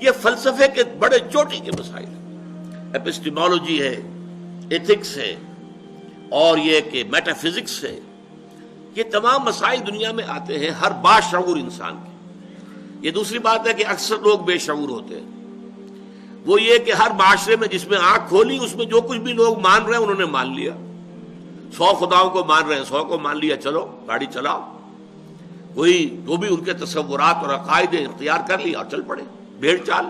یہ فلسفے کے بڑے چوٹی کے مسائل ہیں. ایپسٹیمولوجی ہے، ایتھکس ہے، اور یہ کہ میٹا فزکس ہے. یہ تمام مسائل دنیا میں آتے ہیں ہر باشعور انسان کے. یہ دوسری بات ہے کہ اکثر لوگ بے شعور ہوتے ہیں. وہ یہ کہ ہر معاشرے میں جس میں آنکھ کھولی اس میں جو کچھ بھی لوگ مان رہے ہیں انہوں نے مان لیا. 100 خداؤں کو مان رہے ہیں، 100 کو مان لیا، چلو گاڑی چلاؤ. کوئی جو بھی ان کے تصورات اور عقائد اختیار کر لیا اور چل پڑے بھیڑ چال.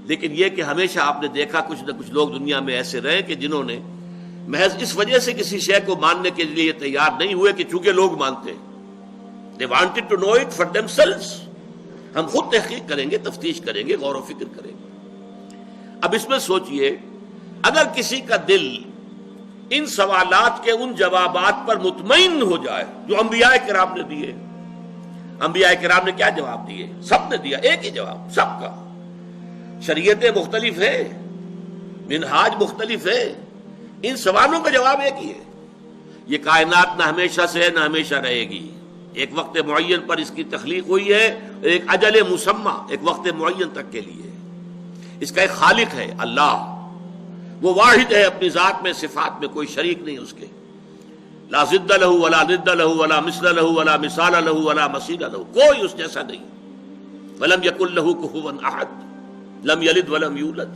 لیکن یہ کہ ہمیشہ آپ نے دیکھا کچھ نہ کچھ لوگ دنیا میں ایسے رہے کہ جنہوں نے محض اس وجہ سے کسی شے کو ماننے کے لیے تیار نہیں ہوئے کہ چونکہ لوگ مانتے ہیں. They wanted to know it for themselves. ہم خود تحقیق کریں گے، تفتیش کریں گے، غور و فکر کریں گے. اب اس میں سوچئے، اگر کسی کا دل ان سوالات کے ان جوابات پر مطمئن ہو جائے جو انبیاء کرام نے دیے. انبیاء کرام نے کیا جواب دیے؟ سب نے دیا ایک ہی جواب، سب کا. شریعتیں مختلف ہیں، منہاج مختلف ہے، ان سوالوں کا جواب ایک ہی ہے. یہ کائنات نہ ہمیشہ سے ہے نہ ہمیشہ رہے گی. ایک وقت معین پر اس کی تخلیق ہوئی ہے، ایک اجل مسمى، ایک وقت معین تک کے لیے. اس کا ایک خالق ہے اللہ، وہ واحد ہے اپنی ذات میں، صفات میں کوئی شریک نہیں اس کے. لا ضد له ولا ند له ولا مثل له ولا مثال له ولا مثيل له، کوئی اس جیسا نہیں. ولم يكن له كفوا احد، لم يلد ولم يولد.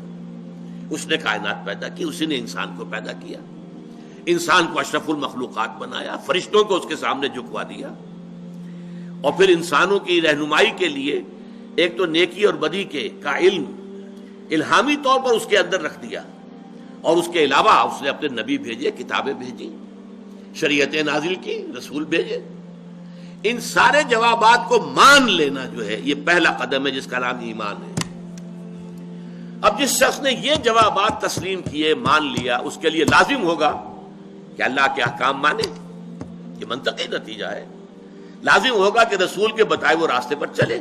اس نے کائنات پیدا کی، اسی نے انسان کو پیدا کیا، انسان کو اشرف المخلوقات بنایا، فرشتوں کو اس کے سامنے جھکوا دیا، اور پھر انسانوں کی رہنمائی کے لیے ایک تو نیکی اور بدی کے کا علم الہامی طور پر اس کے اندر رکھ دیا، اور اس کے علاوہ اس نے اپنے نبی بھیجے، کتابیں بھیجی، شریعتیں نازل کی، رسول بھیجے. ان سارے جوابات کو مان لینا جو ہے یہ پہلا قدم ہے جس کا نام ایمان ہے. اب جس شخص نے یہ جوابات تسلیم کیے، مان لیا، اس کے لیے لازم ہوگا کہ اللہ کے احکام مانے. یہ منطقی نتیجہ ہے. لازم ہوگا کہ رسول کے بتائے وہ راستے پر چلے.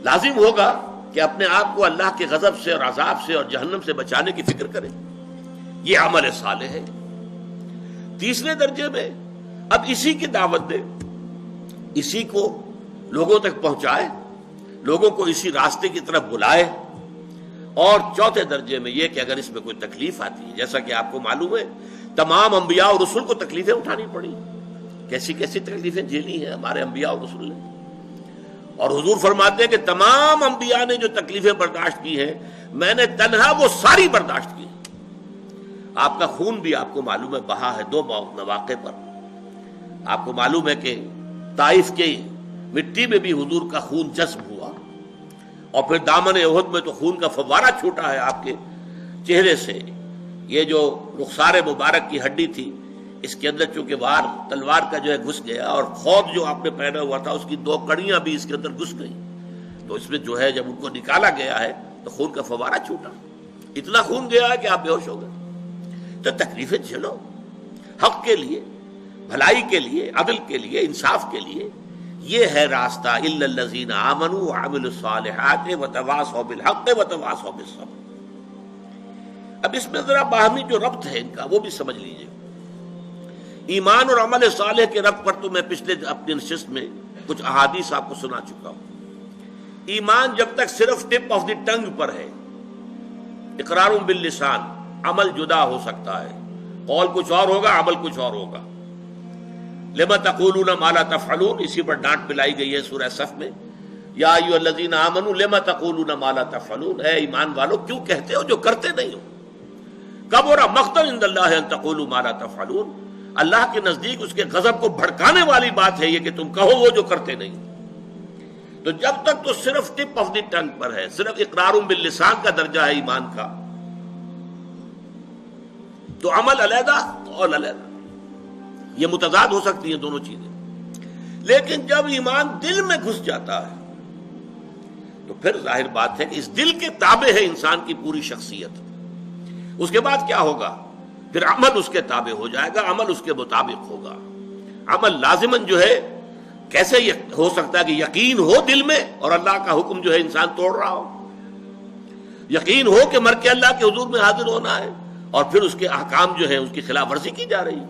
لازم ہوگا کہ اپنے آپ کو اللہ کے غضب سے اور عذاب سے اور جہنم سے بچانے کی فکر کرے. یہ عمل صالح ہے. تیسرے درجے میں اب اسی کی دعوت دے، اسی کو لوگوں تک پہنچائے، لوگوں کو اسی راستے کی طرف بلائے. اور چوتھے درجے میں یہ کہ اگر اس میں کوئی تکلیف آتی ہے، جیسا کہ آپ کو معلوم ہے تمام انبیاء اور رسول کو تکلیفیں اٹھانی پڑی. کیسی کیسی تکلیفیں جھیلی ہیں ہمارے انبیاء اور رسول نے. اور حضور فرماتے ہیں کہ تمام انبیاء نے جو تکلیفیں برداشت کی ہیں میں نے تنہا وہ ساری برداشت کی. آپ کا خون بھی آپ کو معلوم ہے بہا ہے 2 مواقع پر. آپ کو معلوم ہے کہ طائف کی مٹی میں بھی حضور کا خون جذب ہوا، اور پھر دامن احد میں تو خون کا فوارہ چھوٹا ہے آپ کے چہرے سے. یہ جو رخسار مبارک کی ہڈی تھی اس کے اندر چونکہ وار تلوار کا جو ہے گھس گیا، اور خود جو آپ نے پہنا ہوا تھا اس کی 2 کڑیاں بھی اس کے اندر گھس گئیں. تو اس میں جو ہے جب ان کو نکالا گیا ہے تو خون کا فوارہ چھوٹا، اتنا خون گیا ہے کہ آپ بے ہوش ہو گئے. تو تکلیفیں جھیلو حق کے لیے، بھلائی کے لیے، عدل کے لیے، انصاف کے لیے. یہ ہے راستہ الا الذین آمنوا وعملوا الصالحات وتواصوا بالحق وتواصوا بالصبر. اب اس میں ذرا باہمی جو ربط ہے ان کا وہ بھی سمجھ لیجئے. ایمان اور عمل صالح کے ربط پر تو میں پچھلے اپنی نشست میں کچھ احادیث آپ کو سنا چکا ہوں. ایمان جب تک صرف ٹپ آف دی ٹنگ پر ہے، اقرار باللسان، عمل جدا ہو سکتا ہے، قول کچھ اور ہوگا، عمل کچھ اور ہوگا. لما تقولون ما لا تفعلون، اسی پر ڈانٹ پلائی گئی ہے سورہ صف میں. یا ایھا الذین آمنوا لما تقولون ما لا تفعلون، اے ایمان والو کیوں کہتے ہو جو کرتے نہیں ہو. کبر مقتا عند اللہ ان تقولوا ما لا تفعلون، اللہ کے نزدیک اس کے غضب کو بھڑکانے والی بات ہے یہ کہ تم کہو وہ جو کرتے نہیں. تو جب تک تو صرف ٹپ آف دی ٹنگ پر ہے، صرف اقرار باللسان کا درجہ ہے ایمان کا، تو عمل علیحدہ قول علیحدہ، یہ متضاد ہو سکتی ہیں دونوں چیزیں. لیکن جب ایمان دل میں گھس جاتا ہے تو پھر ظاہر بات ہے کہ اس دل کے تابع ہے انسان کی پوری شخصیت. اس کے بعد کیا ہوگا؟ پھر عمل اس کے تابع ہو جائے گا، عمل اس کے مطابق ہوگا. عمل لازماً جو ہے کیسے ہو سکتا ہے کہ یقین ہو دل میں اور اللہ کا حکم جو ہے انسان توڑ رہا ہو. یقین ہو کہ مر کے اللہ کے حضور میں حاضر ہونا ہے اور پھر اس کے احکام جو ہے اس کی خلاف ورزی کی جا رہی ہے.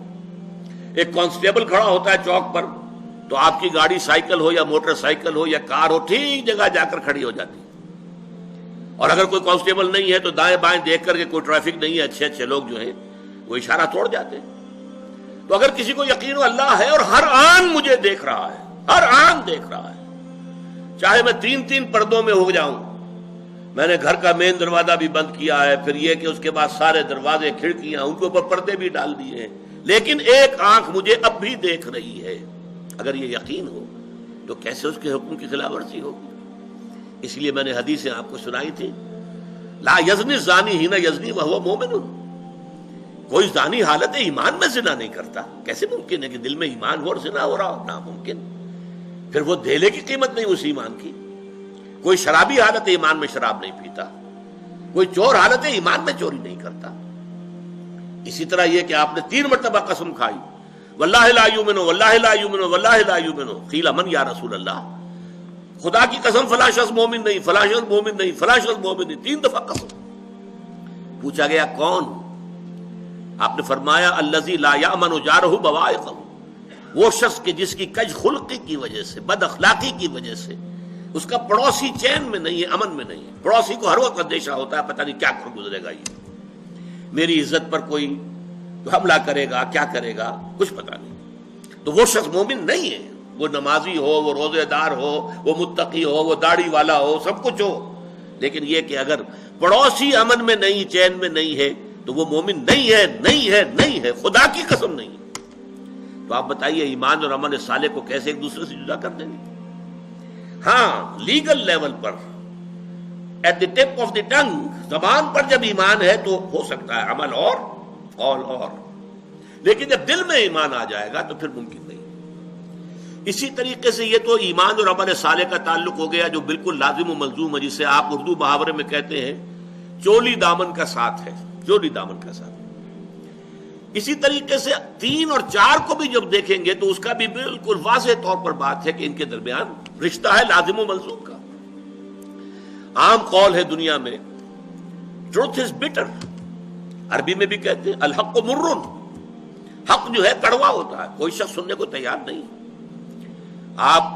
ایک کانسٹیبل کھڑا ہوتا ہے چوک پر تو آپ کی گاڑی سائیکل ہو یا موٹر سائیکل ہو یا کار ہو ٹھیک جگہ جا کر کھڑی ہو جاتی ہے. اور اگر کوئی کانسٹیبل نہیں ہے تو دائیں بائیں دیکھ کر کے کوئی ٹریفک نہیں ہے، اچھے اچھے لوگ جو ہیں وہ اشارہ توڑ جاتے ہیں۔ تو اگر کسی کو یقین ہو اللہ ہے اور ہر آن مجھے دیکھ رہا ہے، ہر آن دیکھ رہا ہے، چاہے میں 3 پردوں میں ہو جاؤں، میں نے گھر کا مین دروازہ بھی بند کیا ہے، پھر یہ کہ اس کے بعد سارے دروازے کھڑکیاں ان کے اوپر پردے بھی ڈال دیے ہیں، لیکن ایک آنکھ مجھے اب بھی دیکھ رہی ہے، اگر یہ یقین ہو تو کیسے اس کے حکم کی خلاف ورزی ہوگی؟ اس لیے میں نے حدیثیں آپ کو سنائی تھی، لا یزنی الزانی حین یزنی وہو مومن، کوئی زانی حالت ایمان میں زنا نہیں کرتا۔ کیسے ممکن ہے کہ دل میں ایمان ہو اور زنا ہو رہا ہو؟ ناممکن۔ پھر وہ دھیلے کی قیمت نہیں اس ایمان کی۔ کوئی شرابی حالت ایمان میں شراب نہیں پیتا، کوئی چور حالت ایمان میں چوری نہیں کرتا۔ اسی طرح یہ کہ آپ نے 3 مرتبہ قسم کھائی، واللہ لا یؤمن واللہ لا یؤمن واللہ لا یؤمن، قیل من یا رسول اللہ، خدا کی قسم فلاں شخص مومن نہیں، فلاں شخص مومن نہیں، فلاں شخص مومن نہیں، 3 دفعہ قسم۔ پوچھا گیا کون؟ آپ نے فرمایا الذی لا یأمن جارہ بوائقہ، وہ شخص کہ جس کی کج خلقی کی وجہ سے، بد اخلاقی کی وجہ سے اس کا پڑوسی چین میں نہیں ہے، امن میں نہیں ہے۔ پڑوسی کو ہر وقت اندیشہ ہوتا ہے پتہ نہیں کیا کر گزرے گا، یہ میری عزت پر کوئی حملہ کرے گا، کیا کرے گا، کچھ پتہ نہیں۔ تو وہ شخص مومن نہیں ہے، وہ نمازی ہو، وہ روزے دار ہو، وہ متقی ہو، وہ داڑھی والا ہو، سب کچھ ہو، لیکن یہ کہ اگر پڑوسی امن میں نہیں، چین میں نہیں ہے تو وہ مومن نہیں ہے، نہیں ہے، نہیں ہے، خدا کی قسم نہیں ہے۔ تو آپ بتائیے ایمان اور عمل صالح کو کیسے ایک دوسرے سے جدا کر دیں گے؟ ہاں لیگل لیول پر، at the tip of the tongue, زبان پر جب ایمان ہے تو ہو سکتا ہے عمل اور قول اور، لیکن جب دل میں ایمان آ جائے گا تو پھر ممکن نہیں۔ اسی طریقے سے یہ تو ایمان اور عمل صالح کا تعلق ہو گیا جو بالکل لازم و ملزوم ہے، جسے آپ اردو محاورے میں کہتے ہیں چولی دامن کا ساتھ ہے، چولی دامن کا ساتھ۔ اسی طریقے سے 3 اور 4 کو بھی جب دیکھیں گے تو اس کا بھی بالکل واضح طور پر بات ہے کہ ان کے درمیان رشتہ ہے لازم و ملزوم کا۔ عام قول ہے دنیا میں ٹروتھ از بٹر، عربی میں بھی کہتے ہیں الحق مرن، حق جو ہے کڑوا ہوتا ہے، کوئی شخص سننے کو تیار نہیں۔ آپ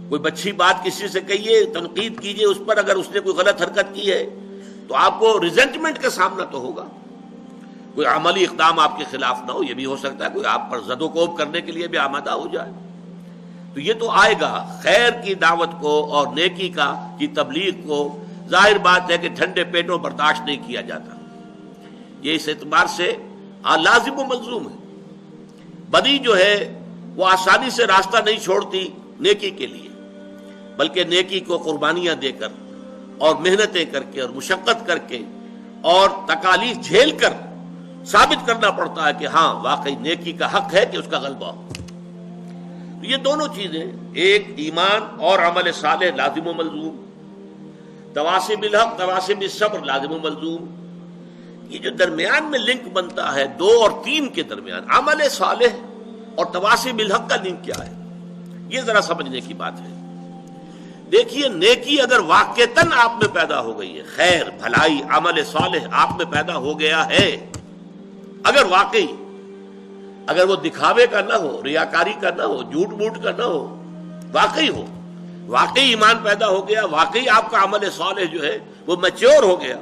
کوئی اچھی بات کسی سے کہیے، تنقید کیجئے اس پر، اگر اس نے کوئی غلط حرکت کی ہے تو آپ کو ریزنٹمنٹ کا سامنا تو ہوگا، کوئی عملی اقدام آپ کے خلاف نہ ہو، یہ بھی ہو سکتا ہے کوئی آپ پر زد و کوب کرنے کے لیے بھی آمادہ ہو جائے، تو یہ تو آئے گا۔ خیر کی دعوت کو اور نیکی کی تبلیغ کو ظاہر بات ہے کہ ٹھنڈے پیٹوں برداشت نہیں کیا جاتا، یہ اس اعتبار سے لازم و ملزوم ہے۔ بدی جو ہے وہ آسانی سے راستہ نہیں چھوڑتی نیکی کے لیے، بلکہ نیکی کو قربانیاں دے کر اور محنتیں کر کے اور مشقت کر کے اور تکالیف جھیل کر ثابت کرنا پڑتا ہے کہ ہاں واقعی نیکی کا حق ہے کہ اس کا غلبہ ہو۔ تو یہ دونوں چیزیں، ایک ایمان اور عمل صالح لازم و ملزوم، تواصی بالحق تواصی بالصبر لازم و ملزوم، یہ جو درمیان میں لنک بنتا ہے 2 اور 3 کے درمیان، عمل صالح اور تواصی بالحق کا لنک کیا ہے، یہ ذرا سمجھنے کی بات ہے۔ دیکھیے نیکی اگر واقعتاً آپ میں پیدا ہو گئی ہے، خیر بھلائی عمل صالح آپ میں پیدا ہو گیا ہے، اگر واقعی، اگر وہ دکھاوے کا نہ ہو، ریاکاری کا نہ ہو، جھوٹ موٹ کا نہ ہو، واقعی ہو، واقعی ایمان پیدا ہو گیا، واقعی آپ کا عمل صالح جو ہے وہ میچور ہو گیا،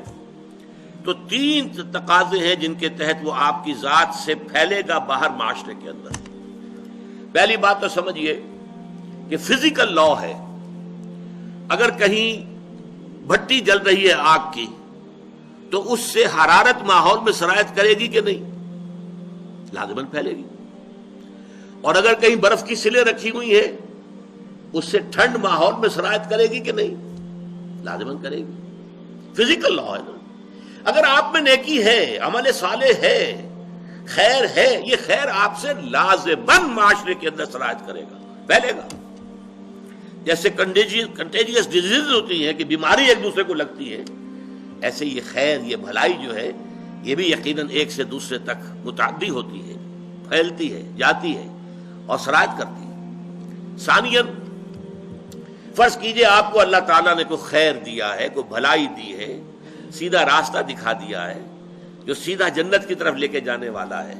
تو 3 تقاضے ہیں جن کے تحت وہ آپ کی ذات سے پھیلے گا باہر معاشرے کے اندر۔ پہلی بات تو سمجھیے کہ فزیکل لا ہے، اگر کہیں بھٹی جل رہی ہے آگ کی تو اس سے حرارت ماحول میں سرایت کرے گی کہ نہیں؟ لازماً پھیلے گی۔ اور اگر کہیں برف کی سلیں رکھی ہوئی ہیں اس سے ٹھنڈ ماحول میں سرایت کرے گی کہ نہیں؟ لازماً کرے گی، فزیکل لا ہے نا۔ اگر آپ میں نیکی ہے، عمل صالح ہے، خیر ہے، یہ خیر آپ سے لازماً معاشرے کے اندر سرایت کرے گا، پھیلے گا۔ جیسے کنٹیجیس ڈیزیز ہوتی ہیں کہ بیماری ایک دوسرے کو لگتی ہے، ایسے یہ خیر، یہ بھلائی جو ہے یہ بھی یقیناً ایک سے دوسرے تک متعدی ہوتی ہے، پھیلتی ہے، جاتی ہے اور سرایت کرتی ہے۔ ثانیاً فرض کیجئے آپ کو اللہ تعالیٰ نے کوئی خیر دیا ہے، کوئی بھلائی دی ہے، سیدھا راستہ دکھا دیا ہے جو سیدھا جنت کی طرف لے کے جانے والا ہے،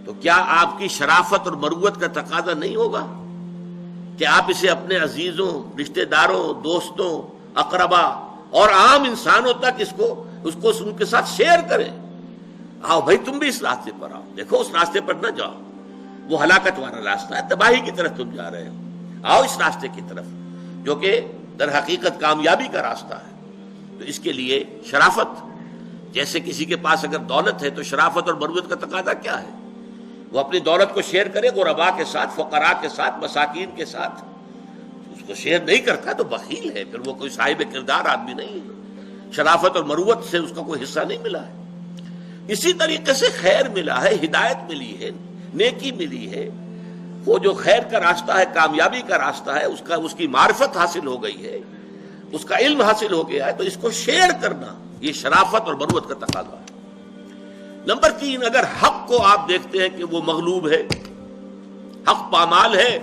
تو کیا آپ کی شرافت اور مروت کا تقاضا نہیں ہوگا کہ آپ اسے اپنے عزیزوں، رشتہ داروں، دوستوں، اقربا اور عام انسانوں تک اس کو ان کے ساتھ شیئر کریں. آؤ بھائی تم بھی اس راستے پر آؤ, دیکھو اس راستے پر نہ جاؤ, وہ ہلاکت والا راستہ ہے, تباہی کی طرف تم جا رہے ہو, آؤ اس راستے کی طرف جو کہ در حقیقت کامیابی کا راستہ ہے. تو اس کے لیے شرافت, جیسے کسی کے پاس اگر دولت ہے تو شرافت اور مروت کا تقاضا کیا ہے, وہ اپنی دولت کو شیئر کرے غرباء کے ساتھ, فقراء کے ساتھ, مساکین کے ساتھ. اس کو شیئر نہیں کرتا تو بخیل ہے, پھر وہ کوئی صاحب کردار آدمی نہیں ہے. شرافت اور مروت سے اس کا کوئی حصہ نہیں ملا ہے. اسی طریقے سے خیر ملا ہے, ہدایت ملی ہے, نیکی ملی ہے, وہ جو خیر کا راستہ ہے, کامیابی کا راستہ ہے, اس کی معرفت حاصل ہو گئی ہے, اس کا علم حاصل ہو گیا ہے, تو اس کو شیئر کرنا یہ شرافت اور مروت کا تقاضا ہے. نمبر 3, اگر حق کو آپ دیکھتے ہیں کہ وہ مغلوب ہے, حق پامال ہے,